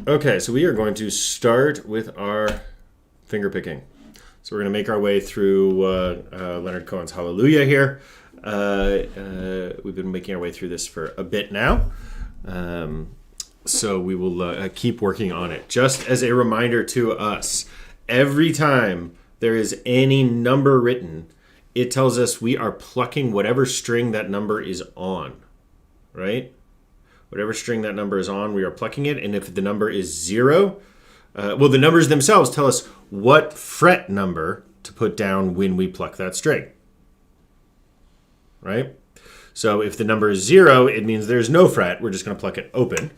Okay, so we are going to start with our finger picking. So we're going to make our way through Leonard Cohen's Hallelujah here. We've been making our way through this for a bit now. So we will keep working on it. Just as a reminder to us, every time there is any number written, it tells us we are plucking whatever string that number is on, right? Whatever string that number is on, we are plucking it. And if the number is 0, the numbers themselves tell us what fret number to put down when we pluck that string, right? So if the number is 0, it means there's no fret. We're just going to pluck it open.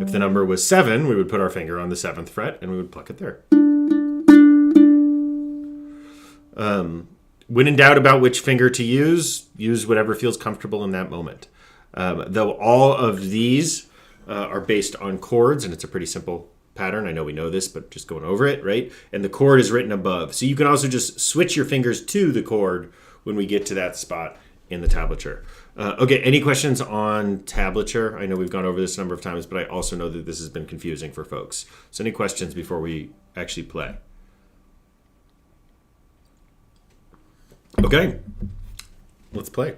If the number was 7, we would put our finger on the 7th fret and we would pluck it there. When in doubt about which finger to use whatever feels comfortable in that moment. Though all of these are based on chords, and it's a pretty simple pattern. I know we know this, but just going over it, right? And the chord is written above. So you can also just switch your fingers to the chord when we get to that spot in the tablature. Okay, any questions on tablature? I know we've gone over this a number of times, but I also know that this has been confusing for folks. So any questions before we actually play? Okay, let's play.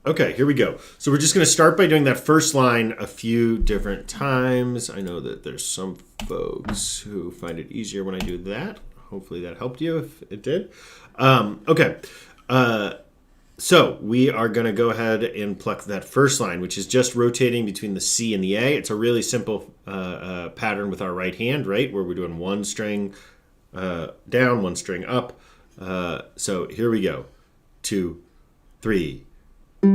Okay, here we go. So we're just going to start by doing that first line a few different times. I know that there's some folks who find it easier when I do that. Hopefully that helped you if it did. Okay, so we are going to go ahead and pluck that first line, which is just rotating between the C and the A. It's a really simple pattern with our right hand, right, where we're doing one string down, one string up. So here we go. 2, 3. A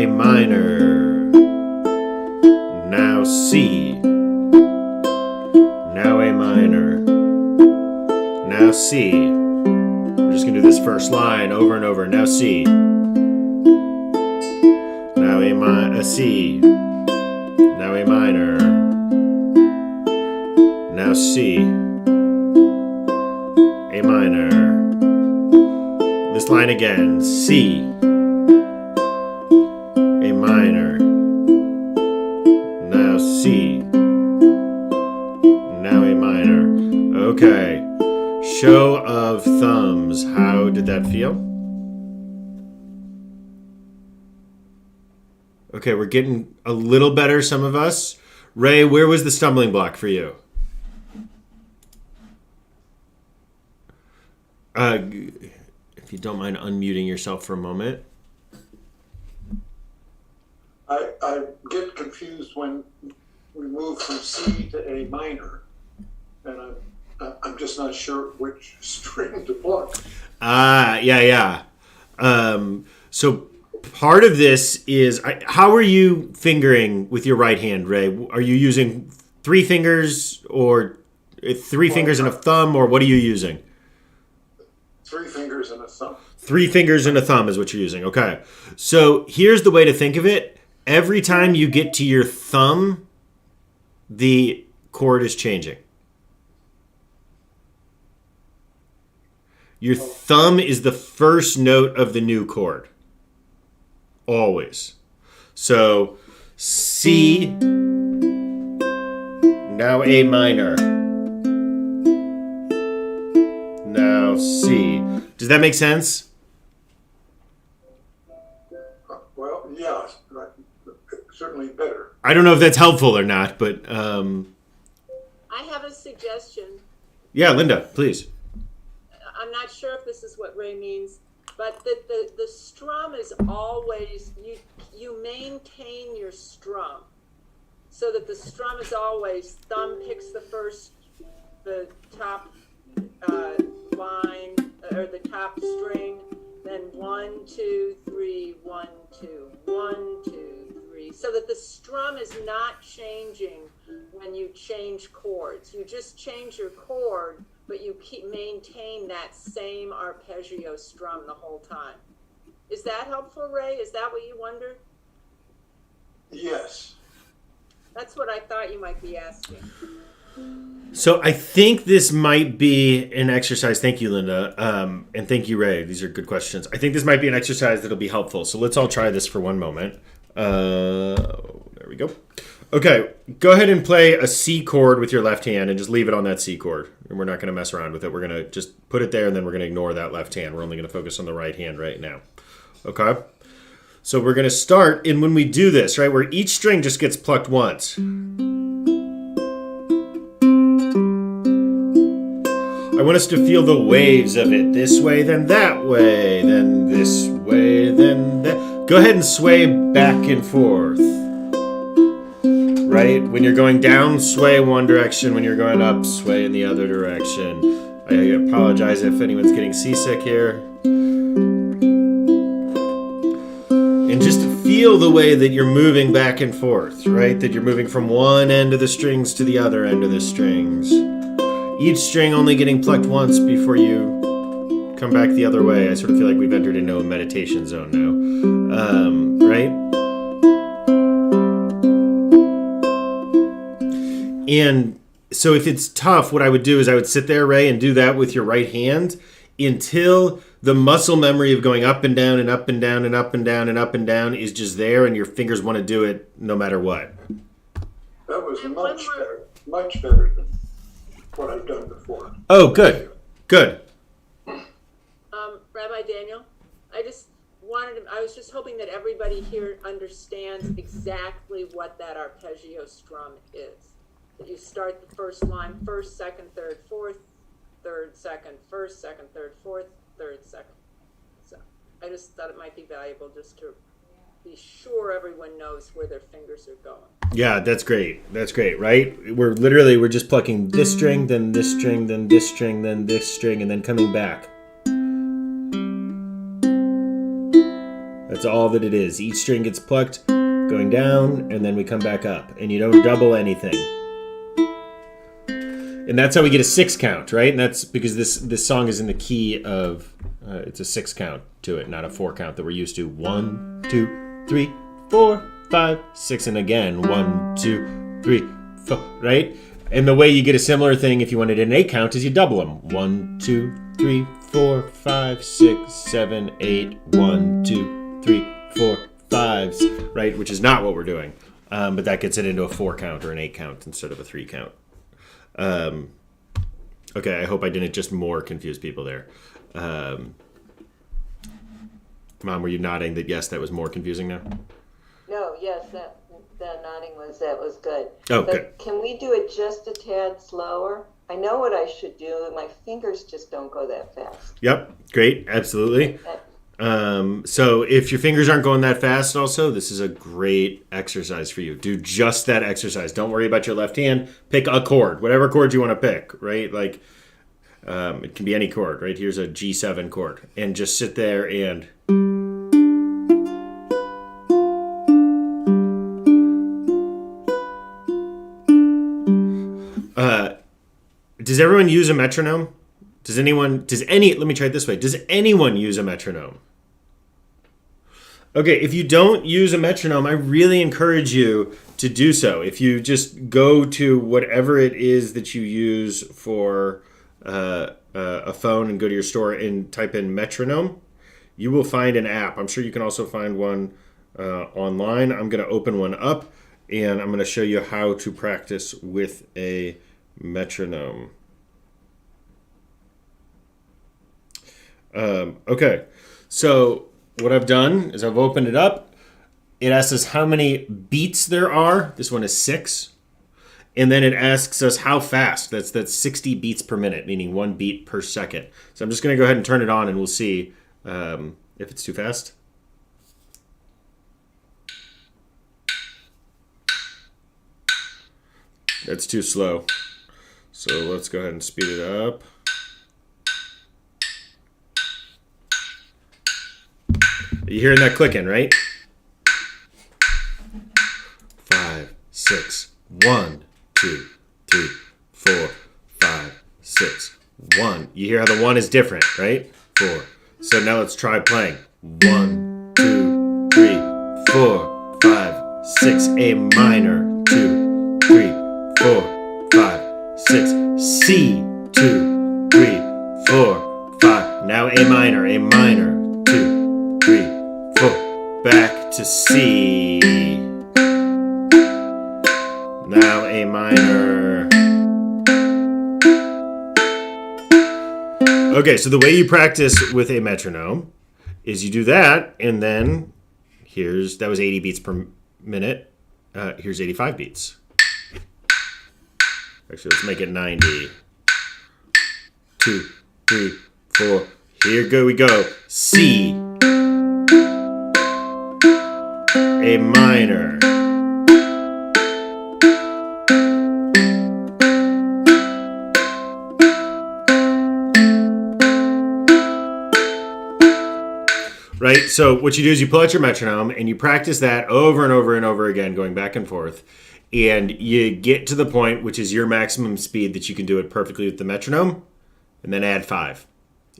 minor. Now C. Now A minor. Now C. We're just going to do this first line over and over. Now C. Now A C. Now A minor. Now C. A minor. This line again. C. A minor. Now C. Now A minor. Okay. Show of thumbs. How did that feel? Okay, we're getting a little better, some of us. Ray, where was the stumbling block for you? If you don't mind unmuting yourself for a moment. I get confused when we move from C to A minor, and I'm just not sure which string to pluck. Yeah. So part of this is, how are you fingering with your right hand, Ray? Are you using 3 fingers or 3 fingers and a thumb, or what are you using? 3 fingers and a thumb. 3 fingers and a thumb is what you're using. Okay. So here's the way to think of it. Every time you get to your thumb, the chord is changing. Your thumb is the first note of the new chord. Always. So C, now A minor. Now C. Does that make sense? Well, yeah, certainly better. I don't know if that's helpful or not, but I have a suggestion. yeah, Linda, please. I'm not sure if this is what Ray means, but the strum is always, you maintain your strum so that the strum is always, thumb picks the top line, or the top string, then 1, 2, 3, 1, 2, 1, 2, 3, so that the strum is not changing when you change chords. You just change your chord, but you maintain that same arpeggio strum the whole time. Is that helpful, Ray? Is that what you wondered? Yes. That's what I thought you might be asking. So I think this might be an exercise. Thank you, Linda. And thank you, Ray. These are good questions. I think this might be an exercise that'll be helpful. So let's all try this for one moment. There we go. Okay, go ahead and play a C chord with your left hand and just leave it on that C chord. And we're not going to mess around with it. We're going to just put it there and then we're going to ignore that left hand. We're only going to focus on the right hand right now. Okay? So we're going to start, and when we do this, right, where each string just gets plucked once. I want us to feel the waves of it. This way, then that way, then this way, then that. Go ahead and sway back and forth. Right? When you're going down, sway one direction. When you're going up, sway in the other direction. I apologize if anyone's getting seasick here. And just feel the way that you're moving back and forth, right? That you're moving from one end of the strings to the other end of the strings. Each string only getting plucked once before you come back the other way. I sort of feel like we've entered into a meditation zone now. Right? And so if it's tough, what I would do is I would sit there, Ray, and do that with your right hand until the muscle memory of going up and down and up and down and up and down and up and down is just there and your fingers want to do it no matter what. That was much better than what I've done before. Oh, good. Good. Rabbi Daniel, I was just hoping that everybody here understands exactly what that arpeggio strum is. That you start the first line, first, second, third, fourth, third, second, first, second, third, fourth, third, second. So I just thought it might be valuable just to be sure everyone knows where their fingers are going. Yeah, that's great. That's great, right? We're just plucking this string, then this string, then this string, then this string, and then coming back. That's all that it is. Each string gets plucked, going down, and then we come back up. And you don't double anything. And that's how we get a 6 count, right? And that's because this song is in the key of, it's a 6 count to it, not a 4 count that we're used to. 1, 2, 3, 4, 5, 6, and again, 1, 2, 3, 4, right? And the way you get a similar thing if you wanted an 8 count is you double them. 1, 2, 3, 4, 5, 6, 7, 8, 1, 2, 3, 4, 5, right? Which is not what we're doing. But that gets it into a 4 count or an 8 count instead of a 3 count. Okay, I hope I didn't just more confuse people there. Mom, were you nodding that yes, that was more confusing now? No, yes, the nodding was good. Oh, but good. Can we do it just a tad slower? I know what I should do, my fingers just don't go that fast. Yep, great, absolutely. So if your fingers aren't going that fast also, this is a great exercise for you. Do just that exercise. Don't worry about your left hand. Pick a chord, whatever chord you want to pick, right? Like, it can be any chord, right? Here's a G7 chord. And just sit there and... does everyone use a metronome? Let me try it this way. Does anyone use a metronome? Okay, if you don't use a metronome, I really encourage you to do so. If you just go to whatever it is that you use for a phone and go to your store and type in metronome, you will find an app. I'm sure you can also find one online. I'm going to open one up, and I'm going to show you how to practice with a metronome. Okay, so what I've done is I've opened it up. It asks us how many beats there are. This one is 6. And then it asks us how fast. That's 60 beats per minute, meaning 1 beat per second. So I'm just going to go ahead and turn it on, and we'll see if it's too fast. That's too slow. So let's go ahead and speed it up. You're hearing that clicking, right? 5, 6, 1, 2, 3, 4, 5, 6, 1. You hear how the 1 is different, right? 4. So now let's try playing. 1, 2, 3, 4, 5, 6. A minor. 2, 3, 4, 5, 6. C. 2, 3, 4, 5. Now A minor. A minor. 2, 3, 4. Back to C. Okay, so the way you practice with a metronome is you do that, and then that was 80 beats per minute. Here's 85 beats. Actually, let's make it 90. 2, 3, 4. Here we go. C. A minor. Right? So what you do is you pull out your metronome and you practice that over and over and over again, going back and forth. And you get to the point, which is your maximum speed that you can do it perfectly with the metronome, and then add 5.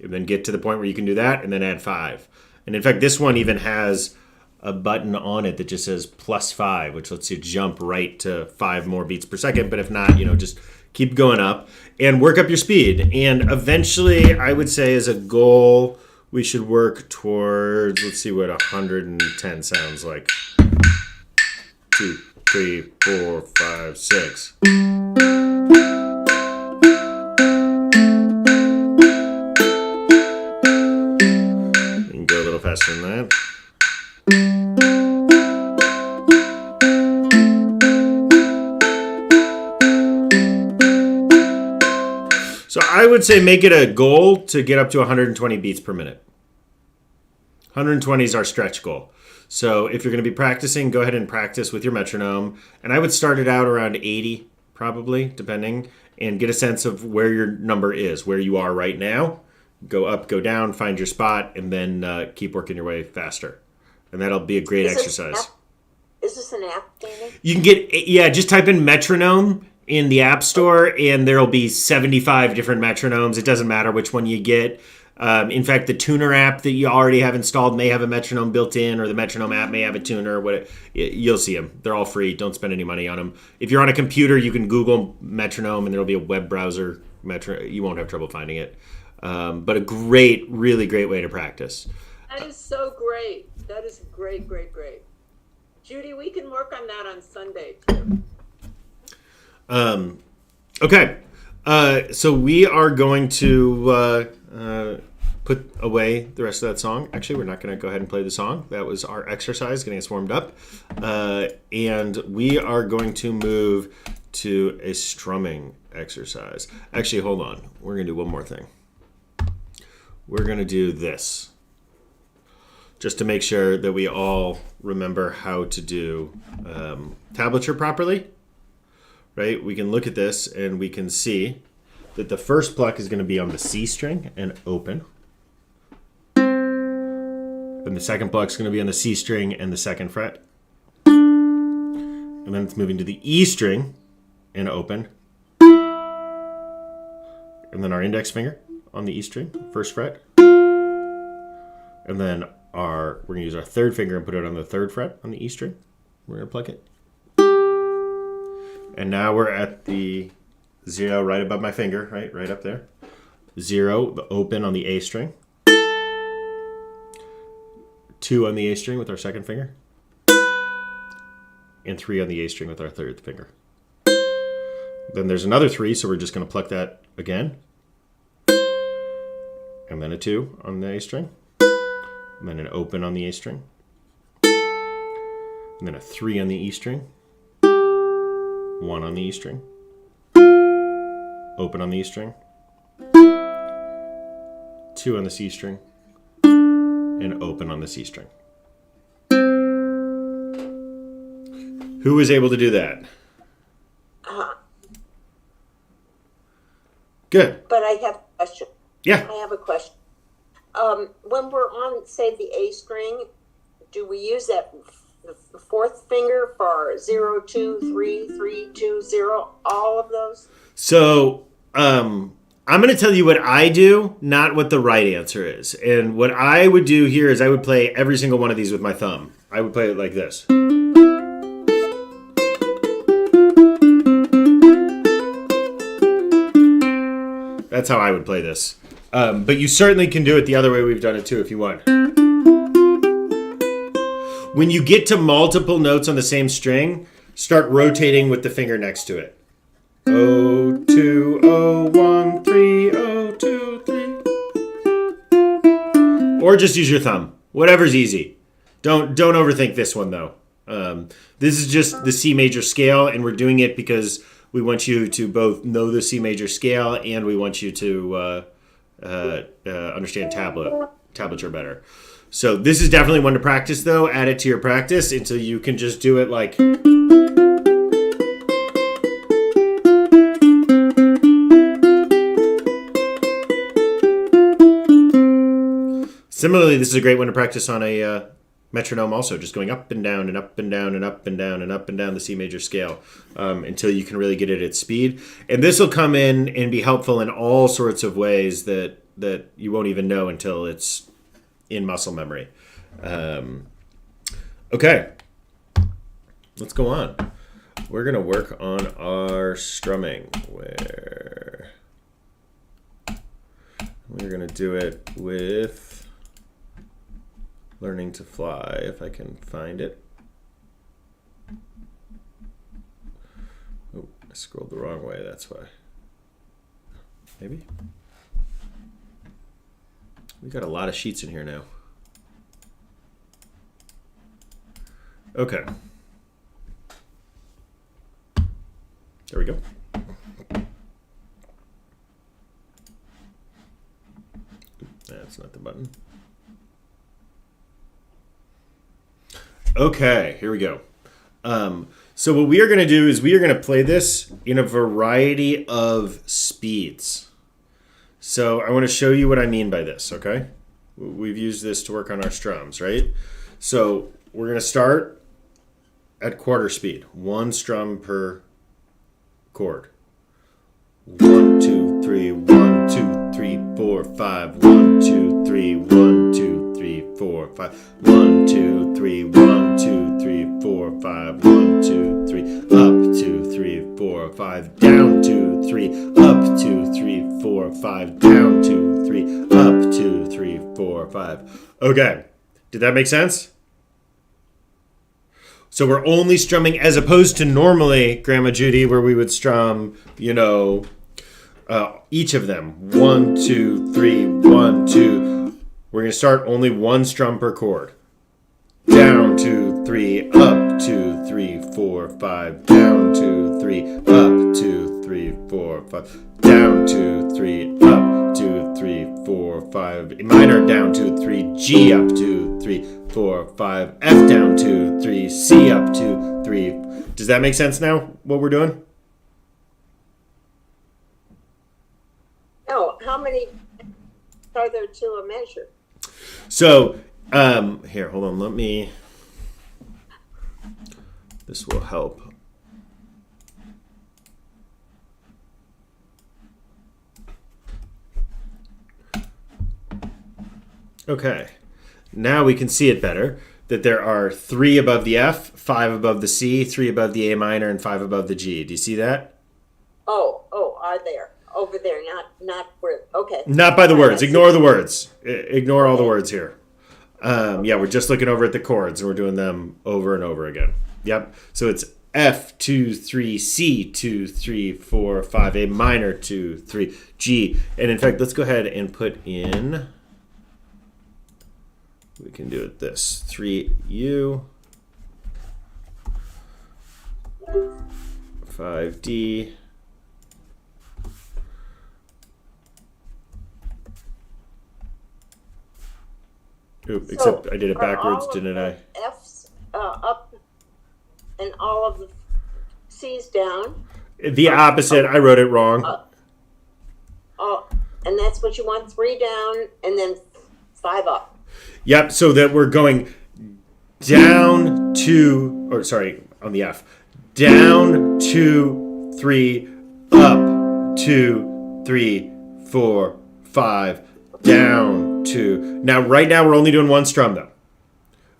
And then get to the point where you can do that, and then add 5. And in fact, this one even has a button on it that just says +5, which lets you jump right to 5 more beats per second. But if not, just keep going up and work up your speed. And eventually, I would say as a goal, we should work towards, let's see what 110 sounds like. 2, 3, 4, 5, 6. You can go a little faster than that. So I would say make it a goal to get up to 120 beats per minute. 120 is our stretch goal. So if you're going to be practicing, go ahead and practice with your metronome. And I would start it out around 80, probably, depending, and get a sense of where your number is, where you are right now. Go up, go down, find your spot, and then keep working your way faster. And that'll be a great exercise. Is this an app, Danny? You can just type in metronome in the App Store, and there'll be 75 different metronomes. It doesn't matter which one you get. In fact, the tuner app that you already have installed may have a metronome built in, or the metronome app may have a tuner. You'll see them. They're all free. Don't spend any money on them. If you're on a computer, you can Google metronome, and there'll be a web browser metronome. You won't have trouble finding it. But a really great way to practice. That is so great. That is great. Judy, we can work on that on Sunday, too. Okay. So we are going to put away the rest of that song. Actually, we're not going to go ahead and play the song. That was our exercise, getting us warmed up. And we are going to move to a strumming exercise. Actually, hold on. We're going to do one more thing. We're going to do this, just to make sure that we all remember how to do tablature properly. Right? We can look at this and we can see that the first pluck is going to be on the C string and open. And the second pluck is going to be on the C string and the 2nd fret. And then it's moving to the E string and open. And then our index finger on the E string, 1st fret. And then we're going to use our 3rd finger and put it on the 3rd fret on the E string. We're going to pluck it. And now we're at the 0 right above my finger, right up there. 0, the open on the A string. 2 on the A string with our 2nd finger. And 3 on the A string with our 3rd finger. Then there's another 3, so we're just going to pluck that again. And then a 2 on the A string. And then an open on the A string. And then a 3 on the E string. 1 on the E string, open on the E string, 2 on the C string, and open on the C string. Who was able to do that? Good. But I have a question. Yeah. I have a question. When we're on, say, the A string, do we use the 4th finger for 0, 2, 3, 3, 2, 0, all of those? So I'm going to tell you what I do, not what the right answer is. And what I would do here is I would play every single one of these with my thumb. I would play it like this. That's how I would play this. But you certainly can do it the other way we've done it too if you want. When you get to multiple notes on the same string, start rotating with the finger next to it. 0, 2, 0, 1, 3, 0, 2, 3. or just use your thumb. Whatever's easy. Don't overthink this one though. This is just the C major scale, and we're doing it because we want you to both know the C major scale, and we want you to understand tablature better. So this is definitely one to practice though. Add it to your practice until you can just do it like. Similarly, this is a great one to practice on a metronome also, just going up and down and up and down and up and down and up and down the C major scale until you can really get it at speed. And this will come in and be helpful in all sorts of ways that you won't even know until it's in muscle memory. Okay, let's go on. We're going to work on our strumming, where we're going to do it with Learning to Fly, if I can find it. Oh, I scrolled the wrong way, that's why. Maybe? We got a lot of sheets in here now. Okay. There we go. That's not the button. Okay, here we go. So what we are going to do is we are going to play this in a variety of speeds. So I want to show you what I mean by this, okay? We've used this to work on our strums, right? So we're going to start at quarter speed, 1 strum per chord. 1, 2, 3, 1, 2, 3, 4, 5. 1, 2, 3, 1, 2, 3, 4, 5. 1, 2, 3, 1, 2, 3, 4, 5. 1, 2, 3, up 2, 3, 4, 5. Down 2, 3, up 2, 3, 4, 5. Down 2, 3, up 2, 3, 4, 5. Okay, did that make sense? So we're only strumming as opposed to normally, Grandma Judy, where we would strum, each of them. 1, 2, 3, 1, 2. We're going to start only 1 strum per chord. Down 2, 3, up 2, 3, 4, 5. Down 2, 3, up 2, 3, 4, 5. Down 2, 3, up 2, 3, 4, 5. A minor down 2, 3, G up 2, 3, 4, 5. F down 2, 3, C up 2, 3. Does that make sense now, what we're doing? No, how many are there to a measure? So, here, hold on, this will help. Okay, now we can see it better, that there are 3 above the F, 5 above the C, 3 above the A minor, and 5 above the G. Do you see that? Oh, are there? Over there, not where, okay. Not by the words. Ignore the words. Ignore all the words here. Yeah, we're just looking over at the chords, and we're doing them over and over again. Yep. So it's F, 2, 3, C, 2, 3, 4, 5, A minor, 2, 3, G. And in fact, let's go ahead and put in, we can do it this, 3, U, 5, D, Oop, except I did it backwards, didn't I? F's up and all of the C's down. The opposite. I wrote it wrong. And that's what you want, 3 down and then 5 up. Yep, so that we're going down 2, or sorry, on the F. Down 2, 3, up 2, 3, 4, 5, down 2. Now, right now, we're only doing 1 strum, though.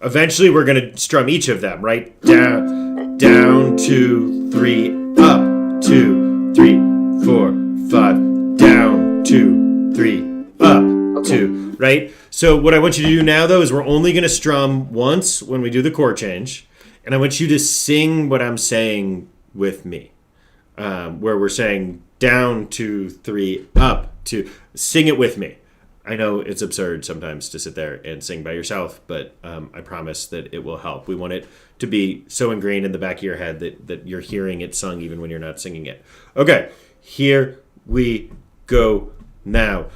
Eventually, we're going to strum each of them, right? Down 2, 3, up 2, 3, 4, 5, down 2, 3, up 2, right? So what I want you to do now, though, is we're only going to strum once when we do the chord change, and I want you to sing what I'm saying with me, where we're saying down 2, 3, up 2. Sing it with me. I know it's absurd sometimes to sit there and sing by yourself, but I promise that it will help. We want it to be so ingrained in the back of your head that you're hearing it sung even when you're not singing it. Okay, here we go now.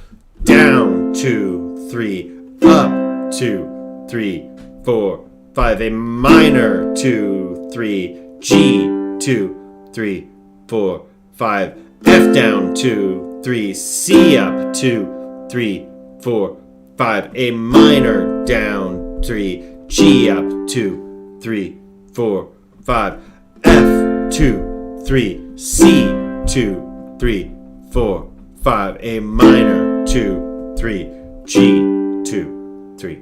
Down, 2, 3, up, 2, 3, 4, 5. A minor, 2, 3, G, 2, 3, 4, 5. F down, 2, 3, C up, 2, 3, 4, 5. A minor, down, 3, G up, 2, 3, 4, 5. F, 2, 3, C, 2, 3, 4, 5. A minor, 2, 3, G, 2, 3,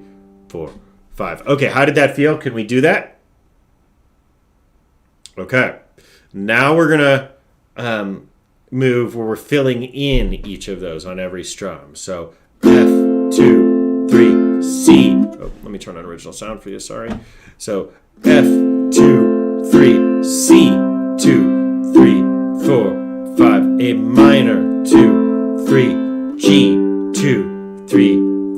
4, 5. Okay, how did that feel? Can we do that? Okay. Now we're going to move where we're filling in each of those on every strum. So F, 2, 3, C. Oh, let me turn on original sound for you, sorry. So F, 2, 3, C, 2, 3, 4, 5. A minor, 2, 3, G, 2, 3,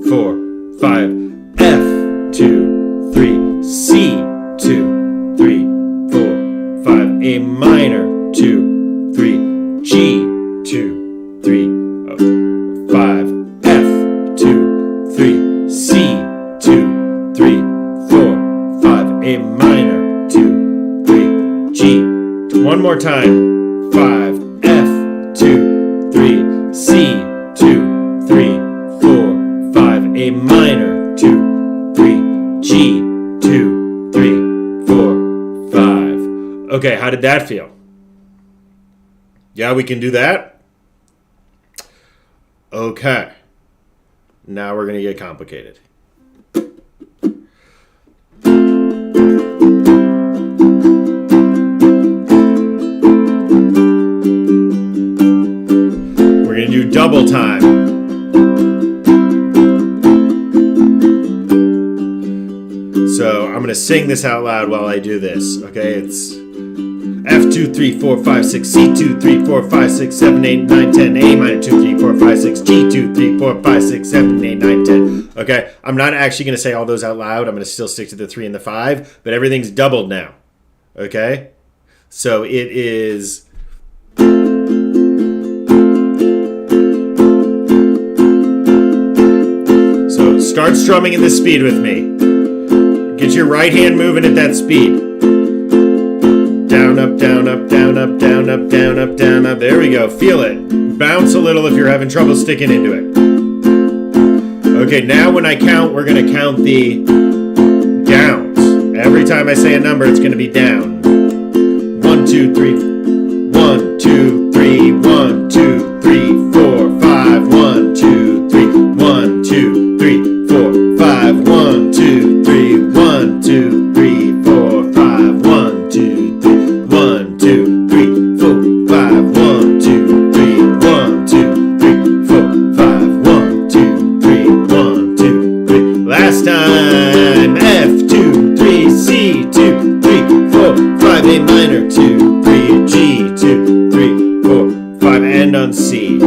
4, 5. F, 2, 3, C, 2, 3, 4, 5. A minor, 2, 3, G, 2, 3, 5. F, 2, 3, C, 2, 3, 4, 5. A minor, 2, 3, G. One more time. 5. F, 2, 3, C, 2, 3, 4, 5. A minor, 2, 3, G, 2, 3, 4, 5. Okay, how did that feel? Yeah, we can do that? Okay. Now we're going to get complicated. We're going to do double time. So I'm going to sing this out loud while I do this. Okay, it's F 2, 3, 4, 5, 6, C 2, 3, 4, 5, 6, 7, 8, 9, 10, A minor 2, 3, 4, 5, 6, G 2, 3, 4, 5, 6, 7, 8, 9, 10. Okay, I'm not actually going to say all those out loud. I'm going to still stick to the 3 and the 5, but everything's doubled now. Okay, so it is. So start strumming in this speed with me. Get your right hand moving at that speed. Down, up, down, up, down, up, down, up, down, up, down, up. There we go. Feel it. Bounce a little if you're having trouble sticking into it. Okay, now when I count, we're going to count the downs. Every time I say a number, it's going to be down. 1, 2, 3. 1, 2, 3. 1, 2, 3, 4, 5. 1, 2, 3. 1, 2, 3, 4, 5. 1, 2, 3. 1, 2, 3, 4, 5. 1, 2, 3. 1, 2, 3, 4, 5. 1, 2, 3. 1, 2, 3, 4, 5. 1, 2, 3. 1, 2, 3. Last time. F 2, 3, C 2, 3, 4, 5. A minor 2, 3, G 2, 3, 4, 5. And on C.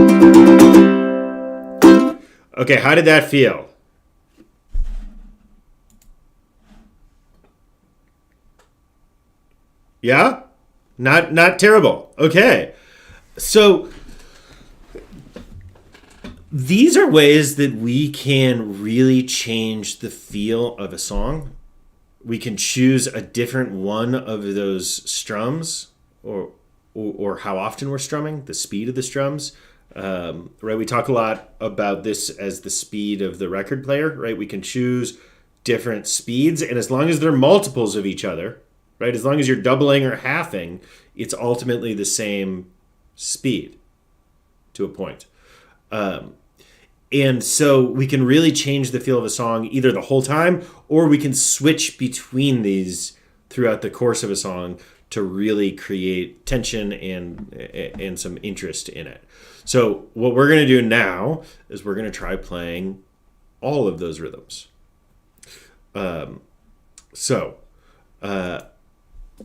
Okay, how did that feel? Yeah? Not terrible. Okay. So these are ways that we can really change the feel of a song. We can choose a different one of those strums or how often we're strumming, the speed of the strums. Right? We talk a lot about this as the speed of the record player, right? We can choose different speeds, and as long as they're multiples of each other, right? As long as you're doubling or halving, it's ultimately the same speed to a point. And so we can really change the feel of a song either the whole time, or we can switch between these throughout the course of a song to really create tension and some interest in it. So what we're going to do now is we're going to try playing all of those rhythms. We're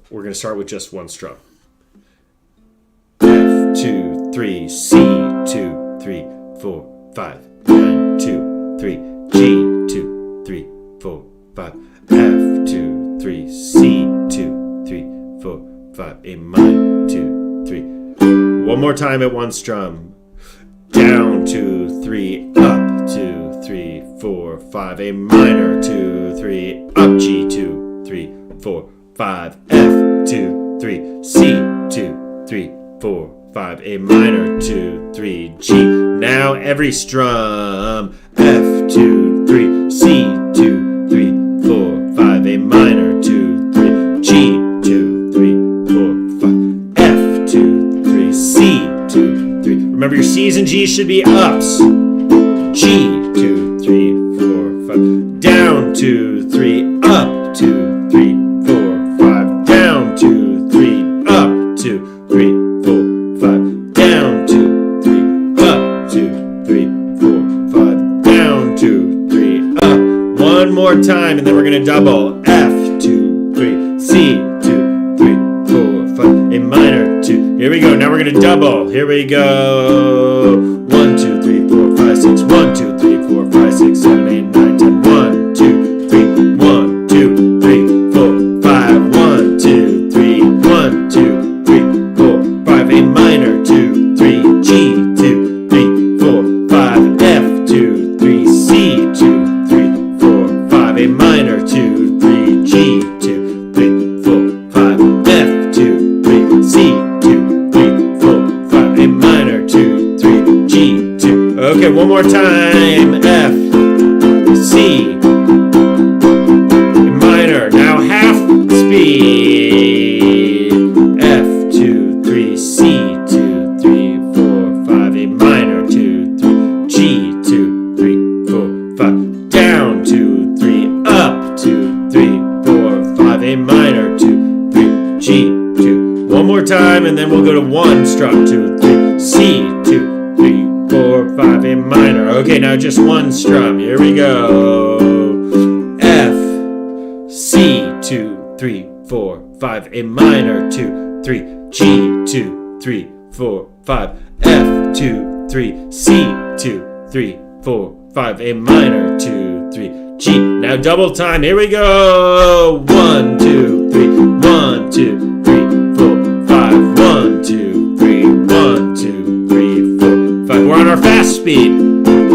going to start with just one strum. F 2, 3, C 2, 3, 4, 5, 9, 2. G, 2, 3, 4, 5, F, 2, 3, C, 2, 3, 4, 5, A minor, 2, 3. One more time at one strum. Down, 2, 3, up, 2, 3, 4, 5, A minor, 2, 3, up, G, 2, 3, 4, 5, F, 2, 3, C, 2, 3, 4, 5, A minor, 2, 3, G. Now every strum. F, 2, 3, C, 2, 3, 4, 5, A minor, 2, 3, G, 2, 3, 4, 5, F, 2, 3, C, 2, 3. Remember your C's and G's should be ups. G, 2, 3, 4, 5. Down, 2, 3, up, 2, 3, 4, 5. Down, 2, 3, up, 2, 3, 4, 5. Down, 2, 3, up, 2, 3, 4, 5. Down, 2, 3, up. One more time, and then we're gonna double. F, 2, 3, C, 2, 3, 4, 5. A minor, 2. Here we go. Now we're gonna double. Here we go. 1, 2, 3, 4, 5, 6. 1, 2, 3, 4, 5, 6, 7, 8, 9, 10. 1, 2, 3. 1, 2, 3, 4, 5. 1, 2, 3. 1, 2, 3, 4, 5. A minor, 2, 3. G, 2, 3, 4, 5. F, 2, 3. C, 2, 3, 4, 5. A minor, 2, 3. G, 2, 3, 4, 5. F, 2, 3. C, 2, 3, 4, 5. A minor, 2, 3. G, 2. Okay, one more time. F, C, A minor. Now half speed. F, 2, 3, C, 2, 3, 4, 5. A minor, 2, 3. G, 2, 3, 4, 5. Down, 2, 3. Up, 2, 3, 4, 5. A minor, 2, 3. G, 2. One more time, and then we'll go to one strum. 2, 3. C, 2, 3, 4, 5. A minor. Okay, now just one strum. Here we go. F, C, 2, 3, 4, 5. A minor, 2, 3. G, 2, 3, 4, 5. F, 2, 3. C, 2, 3, 4, 5. A minor, 2, 3. G. Now double time. Here we go. 1, 2, 3. 1, 2, 3, 4, 5. 1, 2, 3. 1, 2, 3, 4, 5. We're on our fast speed.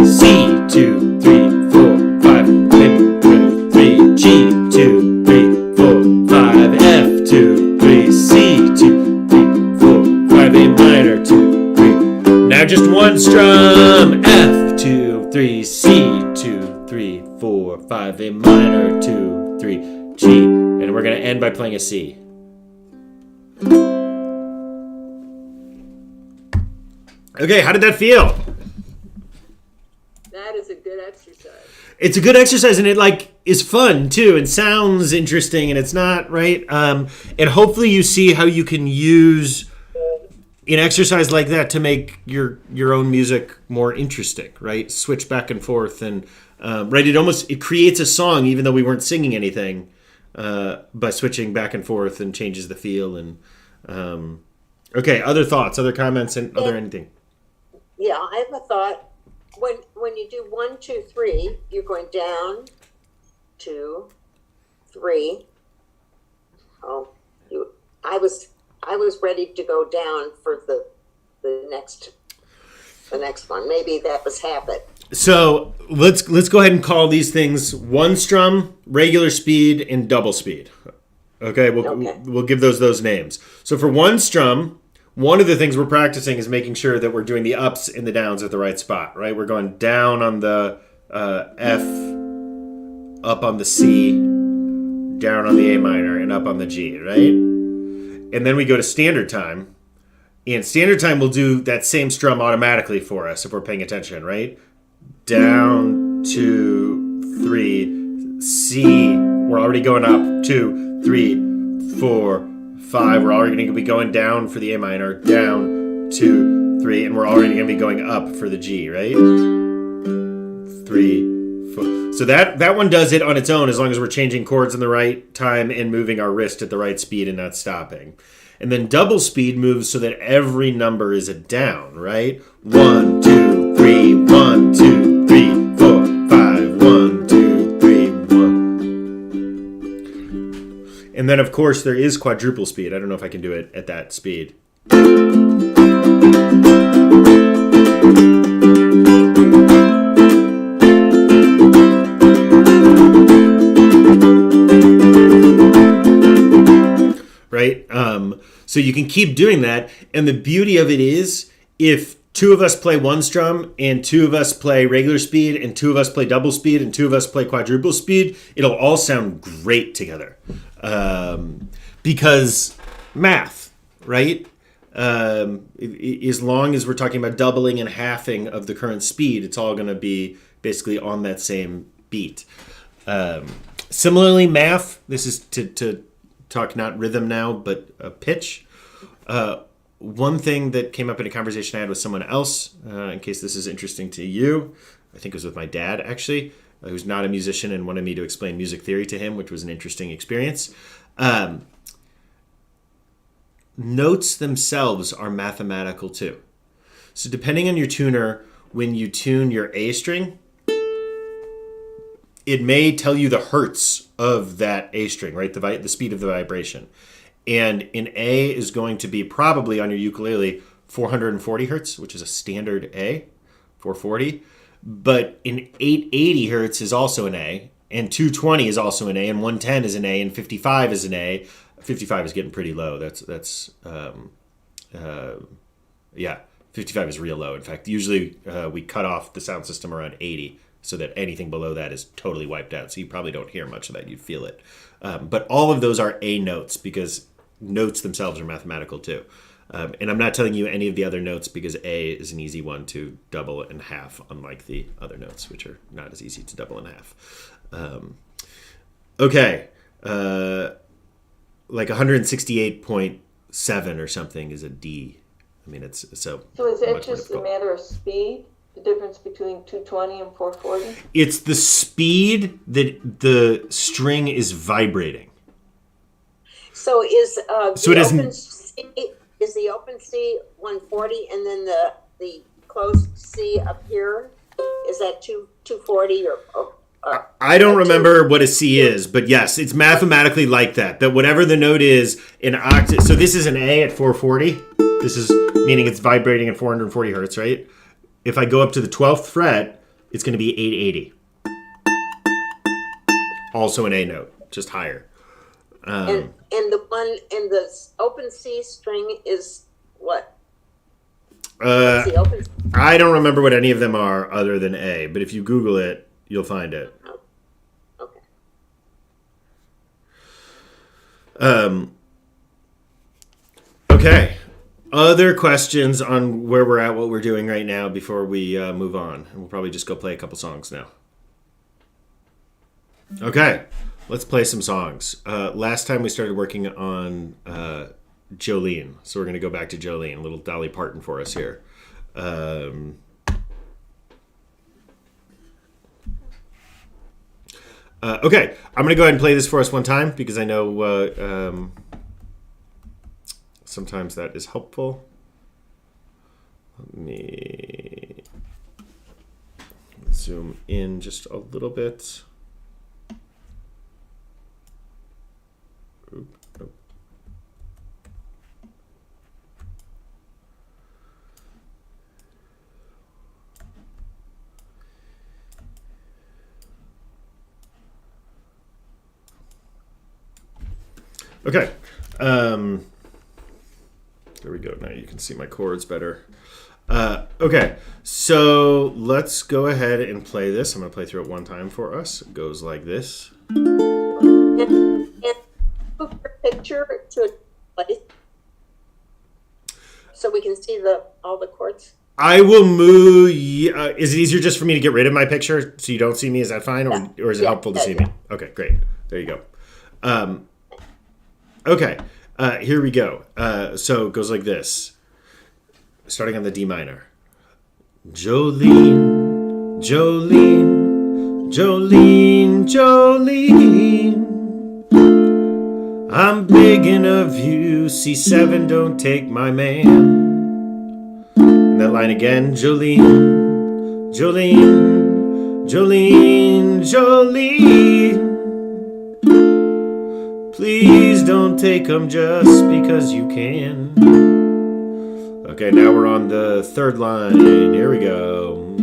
C, 2, 3, 4, 5. F, 2, 3. G, 2, 3, 4, 5. F, 2, 3. C, 2, 3, 4, 5. A minor, 2, 3. Now just one strum. F, 2, 3. C, 2, 3, 4, 5. A minor, 2, 3. G. And we're going to end by playing a C. Okay, how did that feel? That is a good exercise. It's a good exercise, and it is fun too, and sounds interesting, and it's not right. And hopefully you see how you can use an exercise like that to make your own music more interesting, right? Switch back and forth, and right, it creates a song even though we weren't singing anything by switching back and forth, and changes the feel. And okay, other thoughts, other comments, and other anything. Yeah, I have a thought. When you do 1, 2, 3, you're going down, 2, 3. Oh, I was ready to go down for the next one. Maybe that was habit. So let's go ahead and call these things one strum, regular speed, and double speed. Okay, we'll give those names. So for one strum, one of the things we're practicing is making sure that we're doing the ups and the downs at the right spot, right? We're going down on the F, up on the C, down on the A minor, and up on the G, right? And then we go to standard time. And standard time will do that same strum automatically for us if we're paying attention, right? Down, 2, 3, C. We're already going up. 2, 3, 4, 5. We're already going to be going down for the A minor. Down, 2, 3. And we're already going to be going up for the G, right? 3, 4. So that one does it on its own as long as we're changing chords in the right time and moving our wrist at the right speed and not stopping. And then double speed moves so that every number is a down, right? 1, 2, 3, 1, 2, 3, 4, 5, 1, And then, of course, there is quadruple speed. I don't know if I can do it at that speed. Right? So you can keep doing that. And the beauty of it is, if two of us play one strum and two of us play regular speed and two of us play double speed and two of us play quadruple speed, it'll all sound great together. Because math, right? As long as we're talking about doubling and halving of the current speed, it's all going to be basically on that same beat. Similarly, math, this is to talk not rhythm now, but pitch. One thing that came up in a conversation I had with someone else, in case this is interesting to you, I think it was with my dad, actually, who's not a musician and wanted me to explain music theory to him, which was an interesting experience. Notes themselves are mathematical too. So depending on your tuner, when you tune your A string, it may tell you the hertz of that A string, right? The speed of the vibration. And in A is going to be probably on your ukulele 440 hertz, which is a standard A, 440. But in 880 hertz is also an A, and 220 is also an A, and 110 is an A, and 55 is an A. 55 is getting pretty low. 55 is real low. In fact, usually we cut off the sound system around 80 so that anything below that is totally wiped out. So you probably don't hear much of that. You'd feel it. But all of those are A notes because notes themselves are mathematical too. And I'm not telling you any of the other notes because A is an easy one to double and half, unlike the other notes, which are not as easy to double and half. Okay. Like 168.7 or something is a D. I mean, it's so. So is it just a matter of speed? The difference between 220 and 440? It's the speed that the string is vibrating. So is So it isn't- the open C 140 and then the closed C up here, is that 240 or I don't remember what a C is, but yes, it's mathematically like that. That whatever the note is in octave. So this is an A at 440. This is meaning it's vibrating at 440 hertz, right? If I go up to the 12th fret, it's going to be 880. Also an A note, just higher. and the one in the open C string is what? What's the open? I don't remember what any of them are other than A, but if you Google it, you'll find it. Okay. Okay. Other questions on where we're at, what we're doing right now before we move on? And we'll probably just go play a couple songs now. Okay. Let's play some songs. Last time we started working on Jolene. So we're going to go back to Jolene. A little Dolly Parton for us here. Okay, I'm going to go ahead and play this for us one time because I know sometimes that is helpful. Let me zoom in just a little bit. Oop, oop. Okay. There we go. Now you can see my chords better. Okay. So let's go ahead and play this. I'm going to play through it one time for us. It goes like this. And move your picture to a place so we can see all the chords. I will move. Is it easier just for me to get rid of my picture so you don't see me? Is that fine? Or is it helpful to see me? Okay, great. There you go. Okay, here we go. So it goes like this. Starting on the D minor. Jolene, Jolene, Jolene, Jolene. I'm begging of you, C7, don't take my man. And that line again. Jolene, Jolene, Jolene, Jolene. Please don't take them just because you can. Okay, now we're on the third line. Here we go.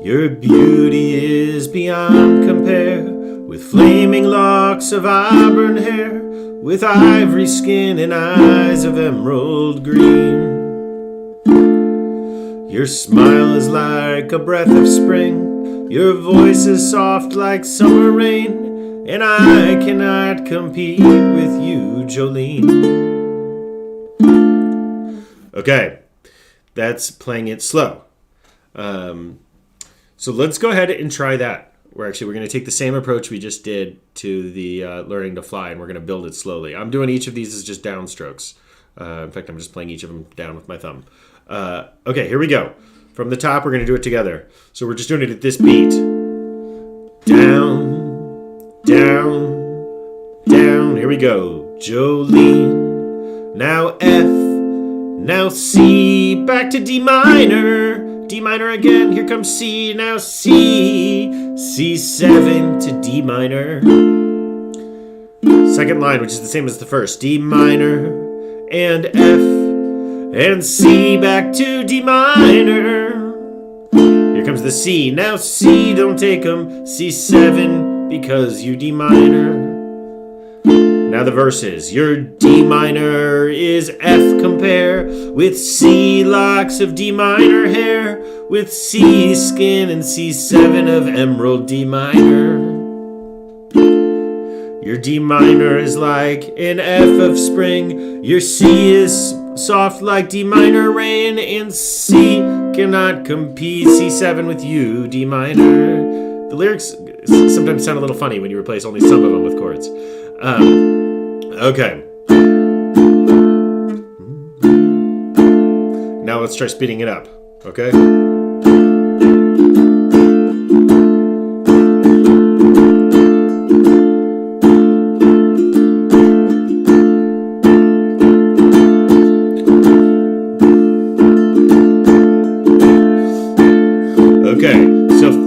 Your beauty is beyond compare, with flaming locks of auburn hair, with ivory skin and eyes of emerald green. Your smile is like a breath of spring, your voice is soft like summer rain, and I cannot compete with you, Jolene. Okay, that's playing it slow. So let's go ahead and try that. We're going to take the same approach we just did to the learning to fly, and we're going to build it slowly. I'm doing each of these as just downstrokes. In fact, I'm just playing each of them down with my thumb. Okay, here we go. From the top, we're going to do it together. So we're just doing it at this beat. Down, down, down. Here we go. Jolene. Now F. Now C. Back to D minor. D minor again. Here comes C. Now C. C7 to D minor. Second line, which is the same as the first. D minor and F. And C back to D minor. Here comes the C. Now C, don't take them. C7 because you D minor. Now the verses. Your D minor is F compare, with C locks of D minor hair, with C skin and C7 of emerald D minor. Your D minor is like an F of spring, your C is soft like D minor rain, and C cannot compete C7 with you, D minor. The lyrics sometimes sound a little funny when you replace only some of them with chords. Okay. Now let's try speeding it up, okay?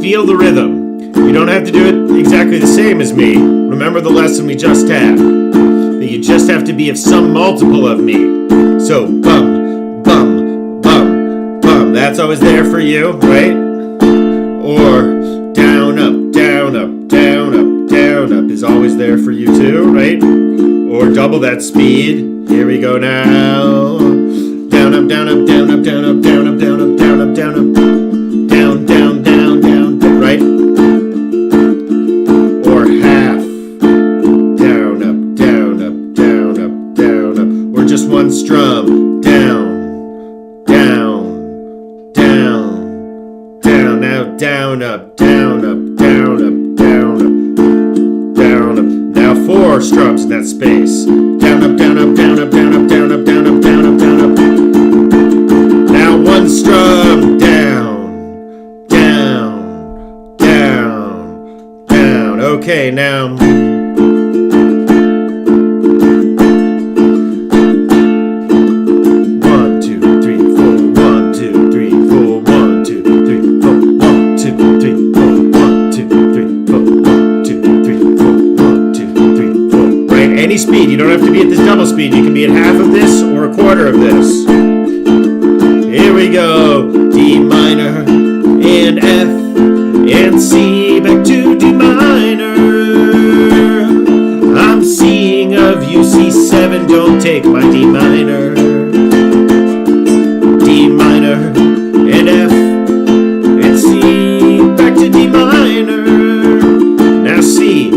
Feel the rhythm. You don't have to do it exactly the same as me. Remember the lesson we just had. That you just have to be of some multiple of me. So bum, bum, bum, bum. That's always there for you, right? Or down, up, down, up, down, up, down, up is always there for you too, right? Or double that speed. Here we go now. Down, up, down, up, down, up, down, up, down, up, down, up, down, up, down, up. Down, down, down, down, right? Or half. Down, up, down, up, down, up, down, up. Or just one strum. Down, down, down, down. Now down, up, down, up, down, up, down, up, down, up. Now four strums in that space. Down, up, down, up, down, up, down, up, down, up, down, up, down, up, down, up. Now one strum. Okay, now. 1, 2, 3, 4. 1, 2, 3, 4. 1, 2, 3, 4. 1, 2, 3, 4. 1, 2, 3, 4. 1, 2, 3, 4. 1, 2, 3, 4. Right? Any speed. You don't have to be at this double speed. You can be at half of this or a quarter of this. Here we go. D minor and F and C back to D minor. I'm seeing of you C7, don't take my D minor. D minor and F and C back to D minor. Now C,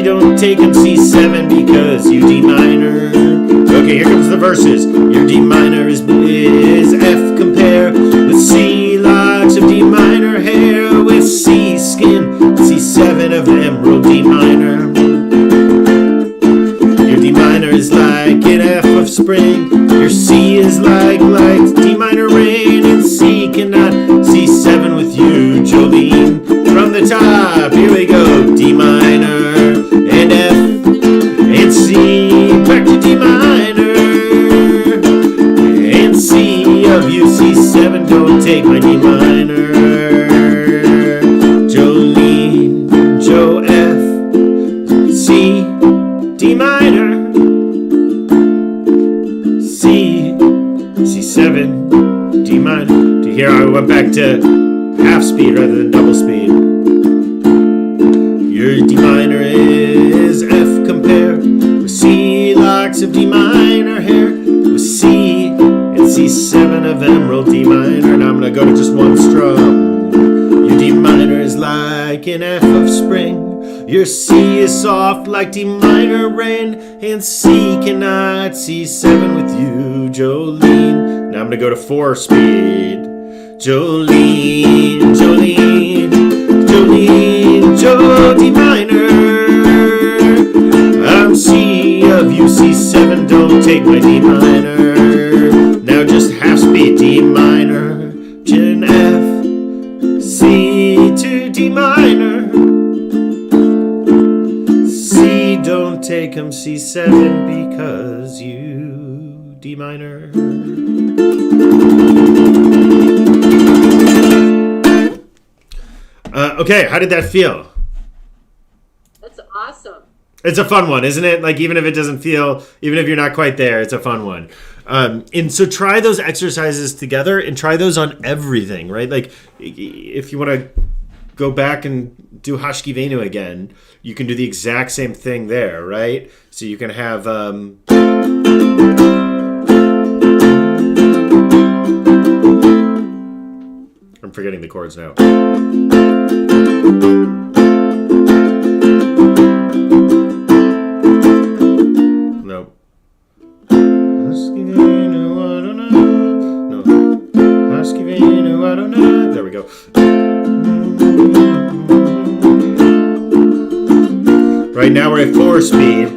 don't take him C7 because you D minor. Okay, here comes the verses. Your D minor is F compare, with C locks of D minor hair, with C skin, C7 of emerald D minor. Your D minor is like an F of spring, your C is like D minor rain, and C cannot C7 with you, Jolene. From the top, here we go. D minor and F and C back to D minor, and C of you C7, don't take my D minor. went back to half speed rather than double speed. Your D minor is F compare with C locks of D minor hair with C and C7 of emerald D minor. Now I'm gonna go to just one strum. Your D minor is like an F of spring. Your C is soft like D minor rain, and C cannot C7 with you, Jolene. Now I'm gonna go to 4 speed. Jolene, Jolene, Jolene, Jo D minor. I'm C of you, C7, don't take my D minor. Now just half speed D minor, Gen F, C to D minor. C, don't take him, C7 because you D minor. Okay, how did that feel? That's awesome. It's a fun one, isn't it? Like, even if it doesn't feel, even if you're not quite there, it's a fun one. And so try those exercises together and try those on everything, right? Like, if you want to go back and do Hashkivenu again, you can do the exact same thing there, right? So you can have... I'm forgetting the chords now. No. There we go. Right now we're at 4 speed. 4,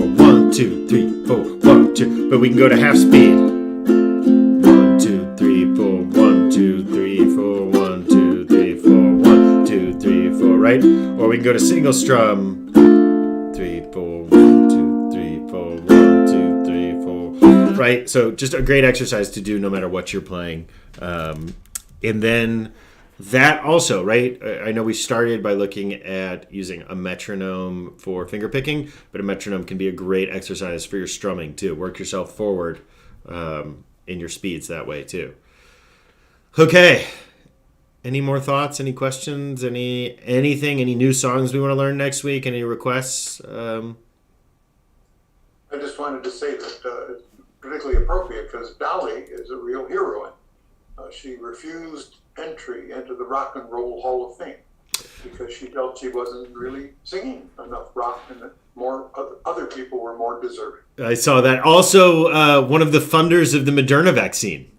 1, 2, 3, 4, 1, 2. But we can go to half speed. 1, 2, 3, 4, 1, 2, 3, 4, 1, 2, 3, 4, 1, 2, 3, 4, right? Or we can go to single strum. 3, 4, 1, 2, 3, 4, 1, 2, 3, 4. Right? So just a great exercise to do no matter what you're playing. And then that also, right? I know we started by looking at using a metronome for finger picking, but a metronome can be a great exercise for your strumming too. Work yourself forward in your speeds that way too. Okay. Any more thoughts? Any questions? Anything? Any new songs we want to learn next week? Any requests? I just wanted to say that it's particularly appropriate because Dolly is a real heroine. She refused entry into the Rock and Roll Hall of Fame because she felt she wasn't really singing enough rock and that more other people were more deserving. I saw that. Also, one of the funders of the Moderna vaccine.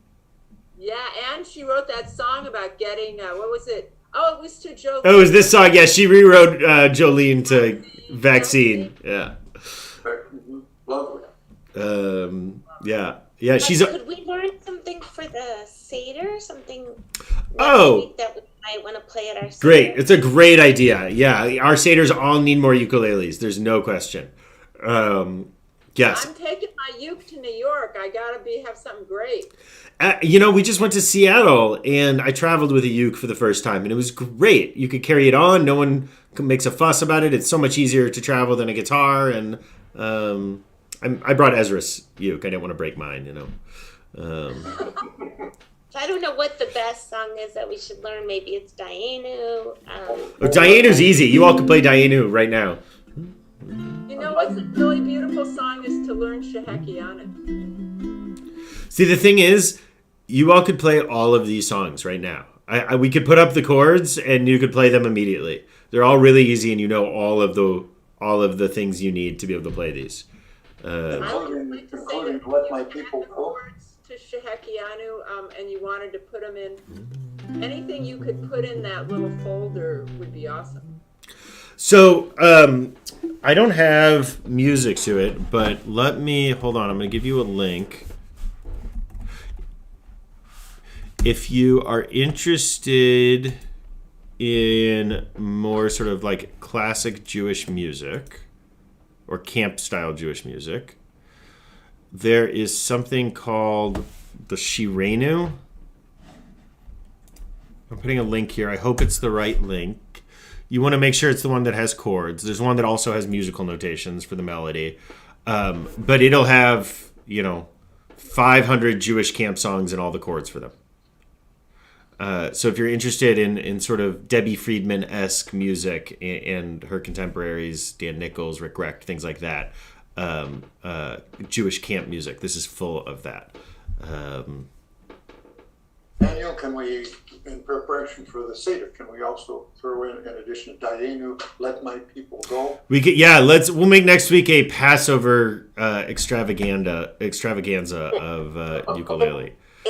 Yeah, and she wrote that song about getting, what was it? Oh, it was to Jolene. Oh, it was this song. Yeah, she rewrote Jolene to vaccine. Yeah. Lovely. Yeah. Yeah, she's... Could we learn something for the Seder? Something that we might want to play at our Seder? Great. It's a great idea. Yeah, our Seders all need more ukuleles. There's no question. Yes. I'm taking my uke to New York. I gotta have something great. We just went to Seattle, and I traveled with a uke for the first time, and it was great. You could carry it on. No one makes a fuss about it. It's so much easier to travel than a guitar, and I brought Ezra's uke. I didn't want to break mine, I don't know what the best song is that we should learn. Maybe it's Dayenu. Dayenu's easy. You all can play Dayenu right now. You know what's a really beautiful song is to learn Shehekianu. See, the thing is, you all could play all of these songs right now. We could put up the chords, and you could play them immediately. They're all really easy, and you know all of the things you need to be able to play these. Including Let My People Go. To Shehekianu, and you wanted to put them in. Anything you could put in that little folder would be awesome. So, I don't have music to it, but hold on, I'm going to give you a link. If you are interested in more sort of like classic Jewish music or camp style Jewish music, there is something called the Shirenu. I'm putting a link here. I hope it's the right link. You want to make sure it's the one that has chords. There's one that also has musical notations for the melody. But it'll have, 500 Jewish camp songs and all the chords for them. So if you're interested in sort of Debbie Friedman-esque music and her contemporaries, Dan Nichols, Rick Recht, things like that, Jewish camp music, this is full of that. Daniel, can we, in preparation for the Seder, can we also throw in addition to Dayenu, Let My People Go? We'll make next week a Passover extravaganza of ukulele.